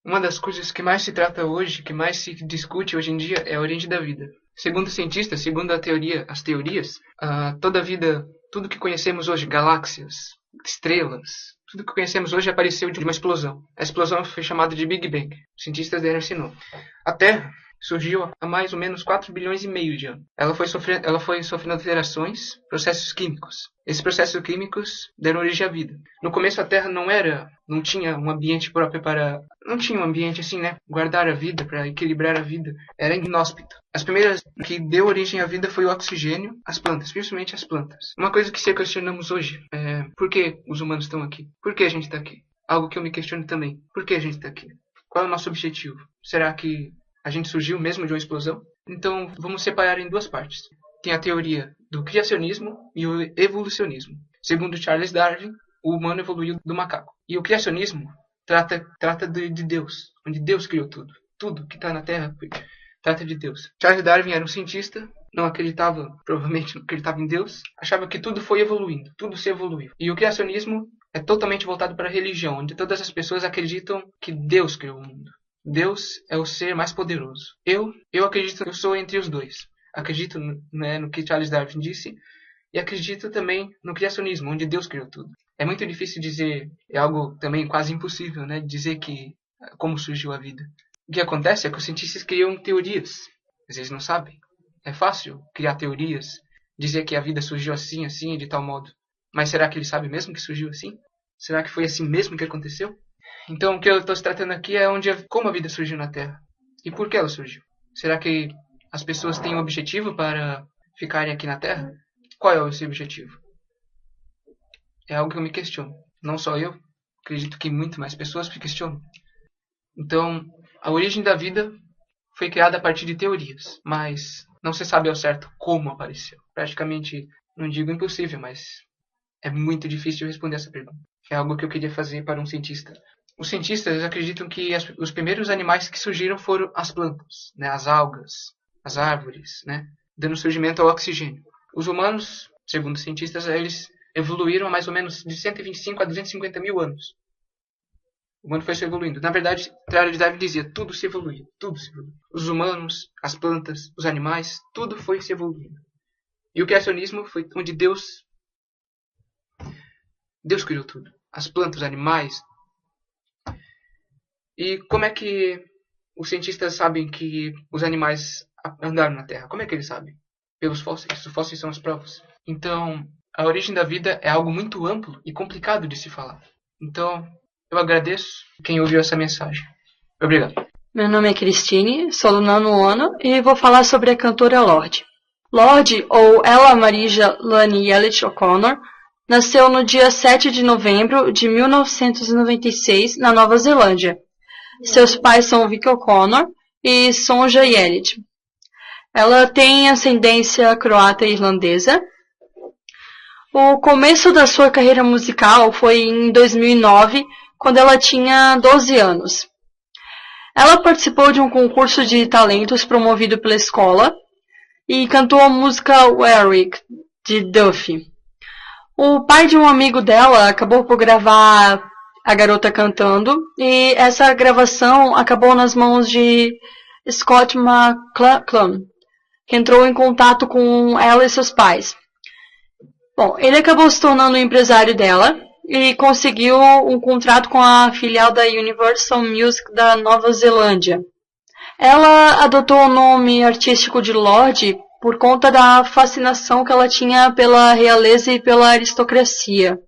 Uma das coisas que mais se trata hoje, que mais se discute hoje em dia, é a origem da vida. Segundo os cientistas, segundo as teorias, toda a vida, tudo que conhecemos hoje, galáxias, estrelas, tudo que conhecemos hoje apareceu de uma explosão. A explosão foi chamada de Big Bang. Os cientistas deram esse nome. A Terra surgiu há mais ou menos 4 bilhões e meio de anos. Ela foi sofrendo alterações, processos químicos. Esses processos químicos deram origem à vida. No começo a Terra não tinha um ambiente próprio não tinha um ambiente assim, né? Guardar a vida, para equilibrar a vida. Era inóspito. As primeiras que deu origem à vida foi o oxigênio, as plantas, principalmente as plantas. Uma coisa que se questionamos hoje é por que os humanos estão aqui? Por que a gente está aqui? Algo que eu me questiono também. Por que a gente está aqui? Qual é o nosso objetivo? Será que a gente surgiu mesmo de uma explosão? Então, vamos separar em duas partes. Tem a teoria do criacionismo e o evolucionismo. Segundo Charles Darwin, o humano evoluiu do macaco. E o criacionismo trata de Deus, onde Deus criou tudo. Tudo que está na Terra trata de Deus. Charles Darwin era um cientista, provavelmente não acreditava em Deus, achava que tudo foi evoluindo, tudo se evoluiu. E o criacionismo é totalmente voltado para a religião, onde todas as pessoas acreditam que Deus criou o mundo. Deus é o ser mais poderoso. Eu acredito que eu sou entre os dois. Acredito no que Charles Darwin disse e acredito também no criacionismo, onde Deus criou tudo. É muito difícil dizer, é algo também quase impossível, né, dizer como surgiu a vida. O que acontece é que os cientistas criam teorias. Às vezes não sabem. É fácil criar teorias, dizer que a vida surgiu assim, assim e de tal modo. Mas será que ele sabe mesmo que surgiu assim? Será que foi assim mesmo que aconteceu? Então, o que eu estou se tratando aqui é como a vida surgiu na Terra. E por que ela surgiu? Será que as pessoas têm um objetivo para ficarem aqui na Terra? Qual é esse objetivo? É algo que eu me questiono. Não só eu. Acredito que muito mais pessoas se questionam. Então, a origem da vida foi criada a partir de teorias. Mas não se sabe ao certo como apareceu. Praticamente, não digo impossível, mas é muito difícil responder essa pergunta. É algo que eu queria fazer para um cientista. Os cientistas acreditam que os primeiros animais que surgiram foram as plantas, né? As algas, as árvores, né? Dando surgimento ao oxigênio. Os humanos, segundo os cientistas, eles evoluíram há mais ou menos de 125 a 250 mil anos. O humano foi se evoluindo. Na verdade, Charles Darwin dizia, tudo se evoluiu, tudo se evoluiu. Os humanos, as plantas, os animais, tudo foi se evoluindo. E o criacionismo foi onde Deus criou tudo. As plantas, os animais. E como é que os cientistas sabem que os animais andaram na Terra? Como é que eles sabem? Pelos fósseis. Os fósseis são as provas. Então, a origem da vida é algo muito amplo e complicado de se falar. Então, eu agradeço quem ouviu essa mensagem. Obrigado. Meu nome é Cristine, sou do 9º ano e vou falar sobre a cantora Lorde. Lorde, ou Ella Marija Lani Yelich O'Connor, nasceu no dia 7 de novembro de 1996, na Nova Zelândia. Seus pais são Vicky O'Connor e Sonja Yelich. Ela tem ascendência croata e irlandesa. O começo da sua carreira musical foi em 2009, quando ela tinha 12 anos. Ela participou de um concurso de talentos promovido pela escola e cantou a música Warwick, de Duffy. O pai de um amigo dela acabou por gravar a garota cantando e essa gravação acabou nas mãos de Scott McClellan, que entrou em contato com ela e seus pais. Bom, ele acabou se tornando o empresário dela e conseguiu um contrato com a filial da Universal Music da Nova Zelândia. Ela adotou o nome artístico de Lorde por conta da fascinação que ela tinha pela realeza e pela aristocracia.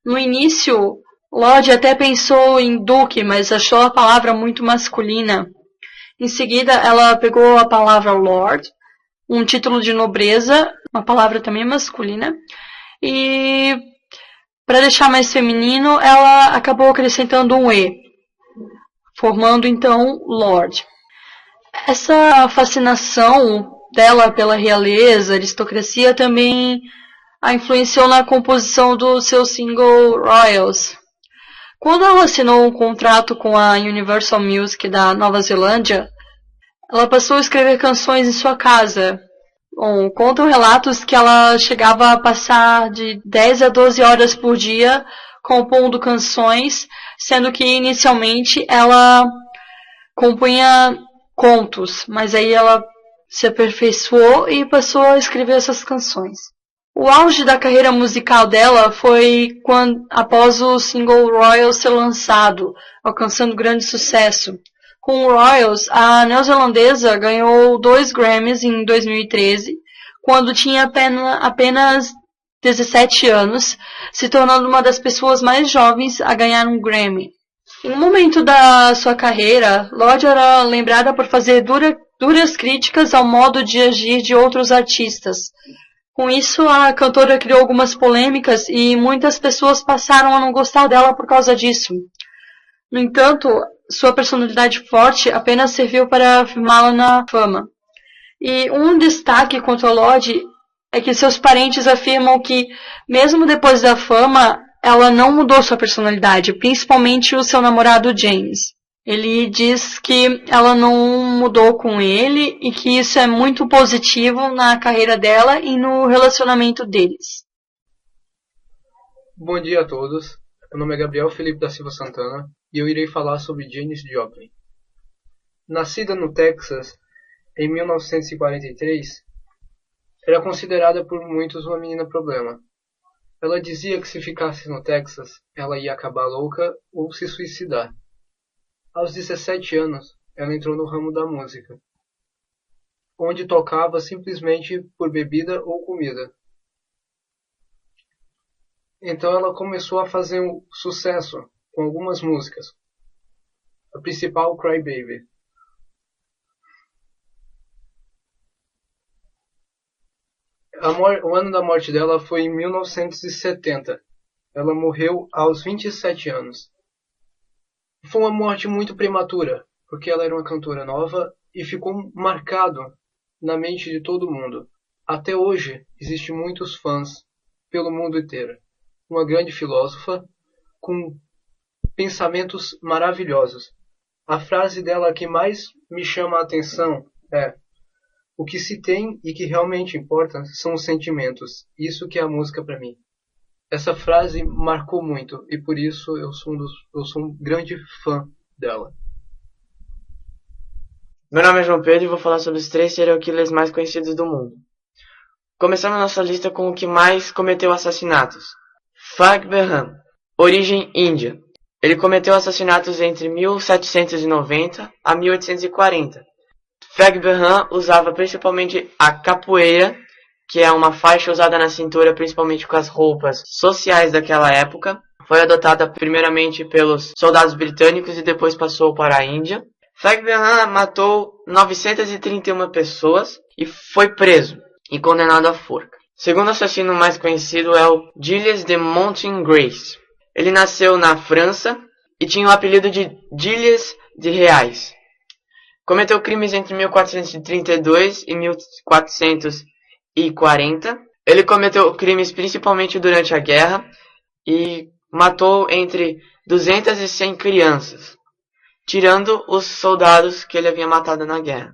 No início, Lorde até pensou em duque, mas achou a palavra muito masculina. Em seguida, ela pegou a palavra Lord, um título de nobreza, uma palavra também masculina, e para deixar mais feminino, ela acabou acrescentando um E, formando então Lord. Essa fascinação dela pela realeza, aristocracia, também a influenciou na composição do seu single Royals. Quando ela assinou um contrato com a Universal Music da Nova Zelândia, ela passou a escrever canções em sua casa. Bom, contam relatos que ela chegava a passar de 10 a 12 horas por dia compondo canções, sendo que inicialmente ela compunha contos, mas aí ela se aperfeiçoou e passou a escrever essas canções. O auge da carreira musical dela foi após o single Royals ser lançado, alcançando grande sucesso. Com o Royals, a neozelandesa ganhou 2 Grammys em 2013, quando tinha apenas 17 anos, se tornando uma das pessoas mais jovens a ganhar um Grammy. Em um momento da sua carreira, Lorde era lembrada por fazer duras críticas ao modo de agir de outros artistas. Com isso, a cantora criou algumas polêmicas e muitas pessoas passaram a não gostar dela por causa disso. No entanto, sua personalidade forte apenas serviu para afirmá-la na fama. E um destaque quanto a Lorde é que seus parentes afirmam que, mesmo depois da fama, ela não mudou sua personalidade, principalmente o seu namorado James. Ele diz que ela não mudou com ele e que isso é muito positivo na carreira dela e no relacionamento deles. Bom dia a todos, meu nome é Gabriel Felipe da Silva Santana e eu irei falar sobre Janis Joplin. Nascida no Texas em 1943, era considerada por muitos uma menina problema. Ela dizia que se ficasse no Texas, ela ia acabar louca ou se suicidar. Aos 17 anos, ela entrou no ramo da música, onde tocava simplesmente por bebida ou comida. Então ela começou a fazer um sucesso com algumas músicas. A principal, Cry Baby. O ano da morte dela foi em 1970. Ela morreu aos 27 anos. Foi uma morte muito prematura, porque ela era uma cantora nova e ficou marcado na mente de todo mundo. Até hoje, existem muitos fãs pelo mundo inteiro. Uma grande filósofa com pensamentos maravilhosos. A frase dela que mais me chama a atenção é: o que se tem e que realmente importa são os sentimentos. Isso que é a música para mim. Essa frase marcou muito e por isso eu sou um grande fã dela. Meu nome é João Pedro e vou falar sobre os 3 serial killers mais conhecidos do mundo. Começando a nossa lista com o que mais cometeu assassinatos. Fag Behram, origem índia. Ele cometeu assassinatos entre 1790 a 1840. Fag Behram usava principalmente a capoeira, que é uma faixa usada na cintura principalmente com as roupas sociais daquela época. Foi adotada primeiramente pelos soldados britânicos e depois passou para a Índia. Fag Behram matou 931 pessoas e foi preso e condenado à forca. O segundo assassino mais conhecido é o Gilles de Montgrin. Ele nasceu na França e tinha o apelido de Gilles de Reais. Cometeu crimes entre 1432 e 1440. Ele cometeu crimes principalmente durante a guerra e matou entre 200 e 100 crianças, tirando os soldados que ele havia matado na guerra.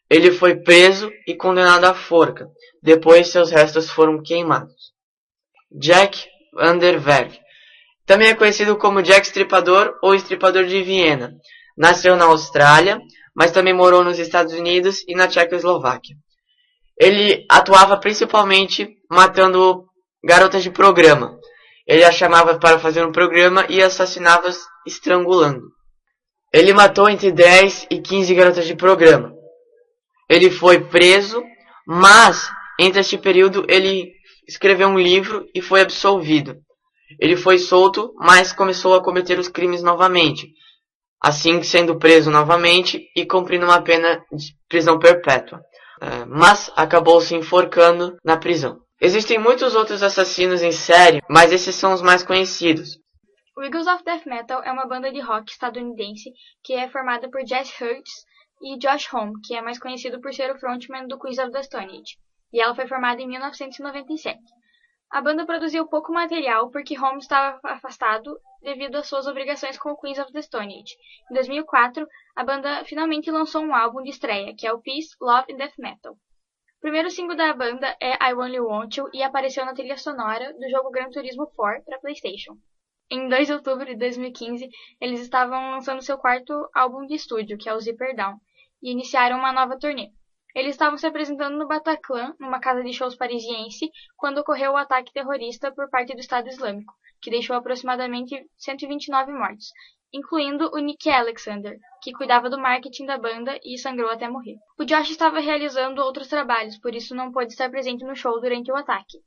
Ele foi preso e condenado à forca. Depois seus restos foram queimados. Jack Van der Werf, também é conhecido como Jack Estripador ou Estripador de Viena. Nasceu na Austrália, mas também morou nos Estados Unidos e na Tchecoslováquia. Ele atuava principalmente matando garotas de programa. Ele as chamava para fazer um programa e assassinava-as estrangulando. Ele matou entre 10 e 15 garotas de programa. Ele foi preso, mas entre este período ele escreveu um livro e foi absolvido. Ele foi solto, mas começou a cometer os crimes novamente, assim sendo preso novamente e cumprindo uma pena de prisão perpétua. Mas acabou se enforcando na prisão. Existem muitos outros assassinos em série, mas esses são os mais conhecidos. O Eagles of Death Metal é uma banda de rock estadunidense que é formada por Jesse Hurts e Josh Homme, que é mais conhecido por ser o frontman do Queens of the Stone Age, e ela foi formada em 1997. A banda produziu pouco material porque Homme estava afastado devido às suas obrigações com o Queens of the Stone Age. Em 2004, a banda finalmente lançou um álbum de estreia, que é o Peace, Love and Death Metal. O primeiro single da banda é I Only Want You e apareceu na trilha sonora do jogo Gran Turismo 4 para PlayStation. Em 2 de outubro de 2015, eles estavam lançando seu quarto álbum de estúdio, que é o Zipper Down, e iniciaram uma nova turnê. Eles estavam se apresentando no Bataclan, numa casa de shows parisiense, quando ocorreu o ataque terrorista por parte do Estado Islâmico, que deixou aproximadamente 129 mortos, incluindo o Nick Alexander, que cuidava do marketing da banda e sangrou até morrer. O Josh estava realizando outros trabalhos, por isso não pôde estar presente no show durante o ataque.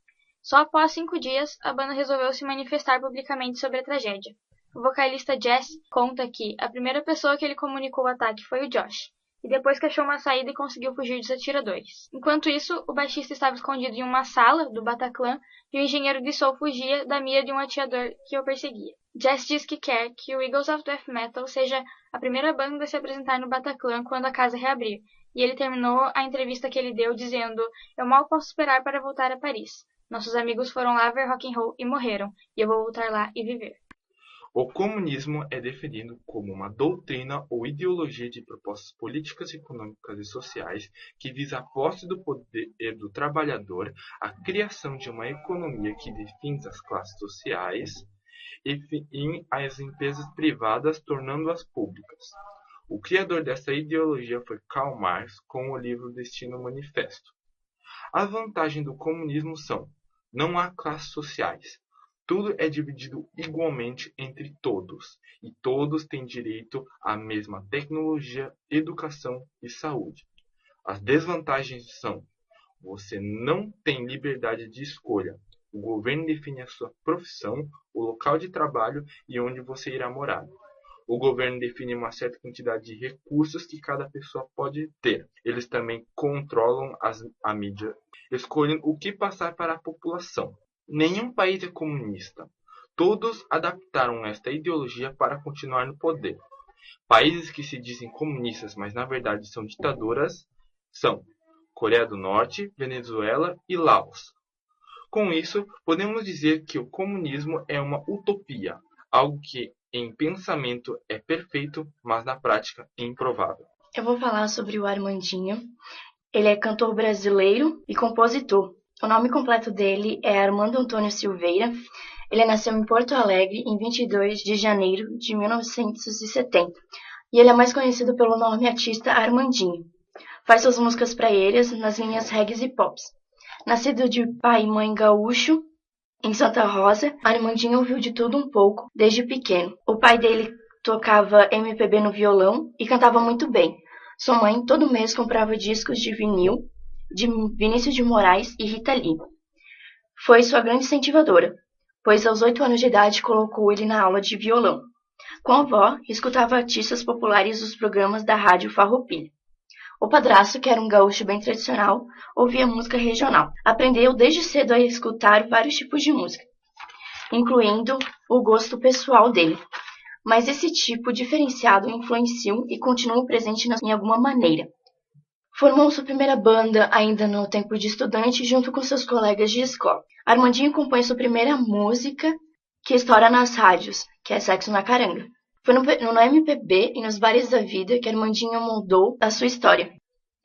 Só após 5 dias, a banda resolveu se manifestar publicamente sobre a tragédia. O vocalista Jess conta que a primeira pessoa que ele comunicou o ataque foi o Josh, e depois que achou uma saída e conseguiu fugir dos atiradores. Enquanto isso, o baixista estava escondido em uma sala do Bataclan e o engenheiro de som fugia da mira de um atirador que o perseguia. Jess diz que quer que o Eagles of Death Metal seja a primeira banda a se apresentar no Bataclan quando a casa reabrir, e ele terminou a entrevista que ele deu dizendo: "Eu mal posso esperar para voltar a Paris. Nossos amigos foram lá ver rock and roll e morreram, e eu vou voltar lá e viver." O comunismo é definido como uma doutrina ou ideologia de propostas políticas, econômicas e sociais que visa a posse do poder do trabalhador, a criação de uma economia que define as classes sociais e as empresas privadas, tornando-as públicas. O criador dessa ideologia foi Karl Marx, com o livro Destino Manifesto. As vantagens do comunismo são: não há classes sociais. Tudo é dividido igualmente entre todos, e todos têm direito à mesma tecnologia, educação e saúde. As desvantagens são: você não tem liberdade de escolha. O governo define a sua profissão, o local de trabalho e onde você irá morar. O governo define uma certa quantidade de recursos que cada pessoa pode ter. Eles também controlam a mídia, escolhem o que passar para a população. Nenhum país é comunista. Todos adaptaram esta ideologia para continuar no poder. Países que se dizem comunistas, mas na verdade são ditaduras, são Coreia do Norte, Venezuela e Laos. Com isso, podemos dizer que o comunismo é uma utopia, algo que em pensamento é perfeito, mas na prática é improvável. Eu vou falar sobre o Armandinho. Ele é cantor brasileiro e compositor. O nome completo dele é Armando Antônio Silveira. Ele nasceu em Porto Alegre em 22 de janeiro de 1970. E ele é mais conhecido pelo nome artista Armandinho. Faz suas músicas praeiras nas linhas reggae e pops. Nascido de pai e mãe gaúcho, em Santa Rosa, Armandinho ouviu de tudo um pouco desde pequeno. O pai dele tocava MPB no violão e cantava muito bem. Sua mãe todo mês comprava discos de vinil de Vinícius de Moraes e Rita Lee. Foi sua grande incentivadora, pois aos 8 anos de idade colocou ele na aula de violão. Com a avó, escutava artistas populares dos programas da rádio Farroupilha. O padrasto, que era um gaúcho bem tradicional, ouvia música regional. Aprendeu desde cedo a escutar vários tipos de música, incluindo o gosto pessoal dele. Mas esse tipo diferenciado influenciou e continua presente em alguma maneira. Formou sua primeira banda ainda no tempo de estudante, junto com seus colegas de escola. Armandinho compõe sua primeira música, que estoura nas rádios, que é Sexo na Caranga. Foi no MPB e nos bares da vida que Armandinho moldou a sua história.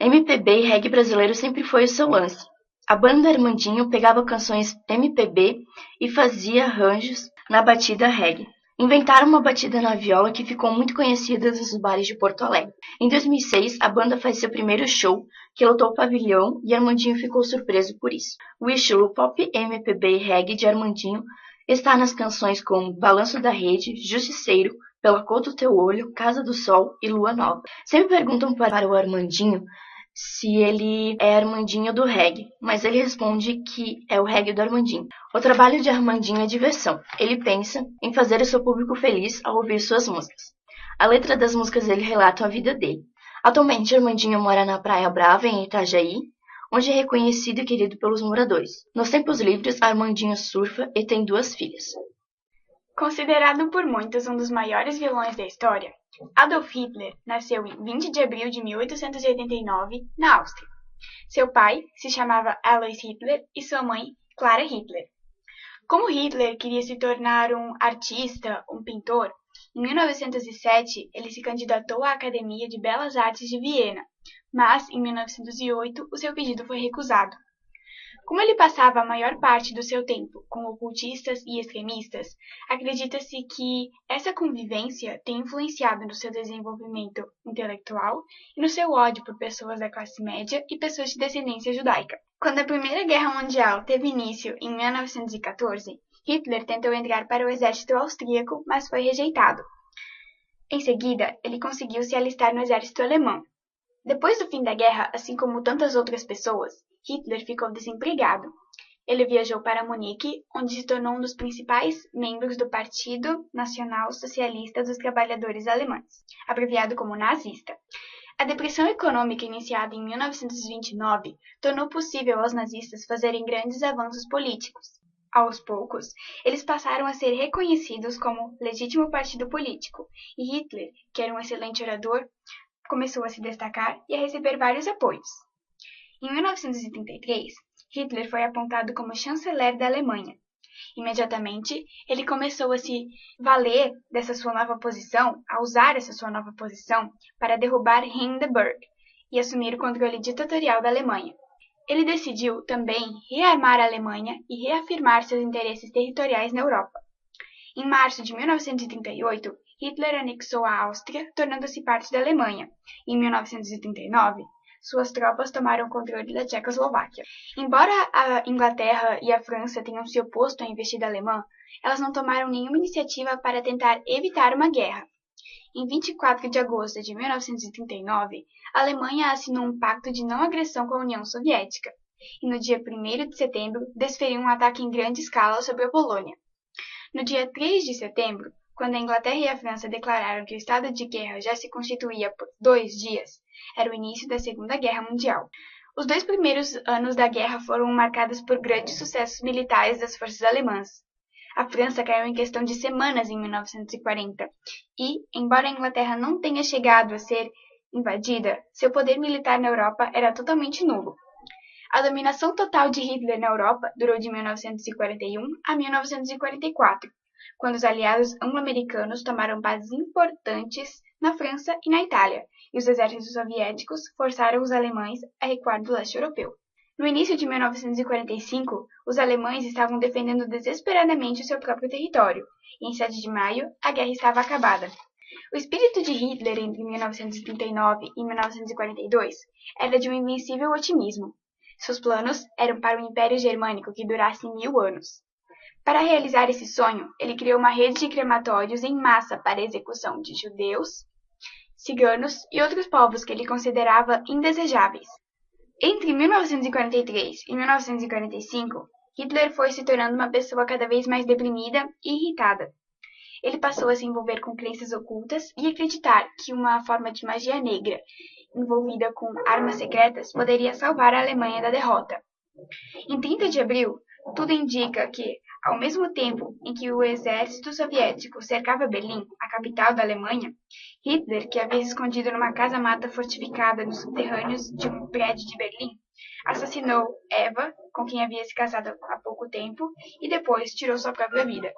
MPB e reggae brasileiro sempre foi o seu lance. A banda Armandinho pegava canções MPB e fazia arranjos na batida reggae. Inventaram uma batida na viola que ficou muito conhecida nos bares de Porto Alegre. Em 2006, a banda faz seu primeiro show, que lotou o pavilhão, e Armandinho ficou surpreso por isso. O estilo pop, MPB e reggae de Armandinho está nas canções como Balanço da Rede, Justiceiro, Pela Cor do Teu Olho, Casa do Sol e Lua Nova. Sempre perguntam para o Armandinho se ele é Armandinho do reggae, mas ele responde que é o reggae do Armandinho. O trabalho de Armandinho é diversão. Ele pensa em fazer o seu público feliz ao ouvir suas músicas. A letra das músicas dele relata a vida dele. Atualmente, Armandinho mora na Praia Brava, em Itajaí, onde é reconhecido e querido pelos moradores. Nos tempos livres, Armandinho surfa e tem 2 filhas. Considerado por muitos um dos maiores vilões da história, Adolf Hitler nasceu em 20 de abril de 1889, na Áustria. Seu pai se chamava Alois Hitler e sua mãe, Clara Hitler. Como Hitler queria se tornar um artista, um pintor, em 1907 ele se candidatou à Academia de Belas Artes de Viena, mas em 1908 o seu pedido foi recusado. Como ele passava a maior parte do seu tempo com ocultistas e extremistas, acredita-se que essa convivência tem influenciado no seu desenvolvimento intelectual e no seu ódio por pessoas da classe média e pessoas de descendência judaica. Quando a Primeira Guerra Mundial teve início em 1914, Hitler tentou entrar para o exército austríaco, mas foi rejeitado. Em seguida, ele conseguiu se alistar no exército alemão. Depois do fim da guerra, assim como tantas outras pessoas, Hitler ficou desempregado. Ele viajou para Munique, onde se tornou um dos principais membros do Partido Nacional Socialista dos Trabalhadores Alemães, abreviado como nazista. A depressão econômica iniciada em 1929 tornou possível aos nazistas fazerem grandes avanços políticos. Aos poucos, eles passaram a ser reconhecidos como legítimo partido político, e Hitler, que era um excelente orador, começou a se destacar e a receber vários apoios. Em 1933, Hitler foi apontado como chanceler da Alemanha. Imediatamente, ele começou a se valer dessa sua nova posição, a usar essa sua nova posição para derrubar Hindenburg e assumir o controle ditatorial da Alemanha. Ele decidiu também rearmar a Alemanha e reafirmar seus interesses territoriais na Europa. Em março de 1938, Hitler anexou a Áustria, tornando-se parte da Alemanha. Em 1939, suas tropas tomaram o controle da Tchecoslováquia. Embora a Inglaterra e a França tenham se oposto à investida alemã, elas não tomaram nenhuma iniciativa para tentar evitar uma guerra. Em 24 de agosto de 1939, a Alemanha assinou um pacto de não agressão com a União Soviética, e no dia 1º de setembro desferiu um ataque em grande escala sobre a Polônia. No dia 3 de setembro, quando a Inglaterra e a França declararam que o estado de guerra já se constituía por 2 dias, era o início da Segunda Guerra Mundial. Os 2 primeiros anos da guerra foram marcados por grandes sucessos militares das forças alemãs. A França caiu em questão de semanas em 1940 e, embora a Inglaterra não tenha chegado a ser invadida, seu poder militar na Europa era totalmente nulo. A dominação total de Hitler na Europa durou de 1941 a 1944, quando os aliados anglo-americanos tomaram bases importantes na França e na Itália, e os exércitos soviéticos forçaram os alemães a recuar do leste europeu. No início de 1945, os alemães estavam defendendo desesperadamente o seu próprio território, e em 7 de maio, a guerra estava acabada. O espírito de Hitler entre 1939 e 1942 era de um invencível otimismo. Seus planos eram para um império germânico que durasse 1000 anos. Para realizar esse sonho, ele criou uma rede de crematórios em massa para a execução de judeus, ciganos e outros povos que ele considerava indesejáveis. Entre 1943 e 1945, Hitler foi se tornando uma pessoa cada vez mais deprimida e irritada. Ele passou a se envolver com crenças ocultas e acreditar que uma forma de magia negra, envolvida com armas secretas, poderia salvar a Alemanha da derrota. Em 30 de abril, tudo indica que, ao mesmo tempo em que o exército soviético cercava Berlim, a capital da Alemanha, Hitler, que havia se escondido numa casa-mata fortificada nos subterrâneos de um prédio de Berlim, assassinou Eva, com quem havia se casado há pouco tempo, e depois tirou sua própria vida.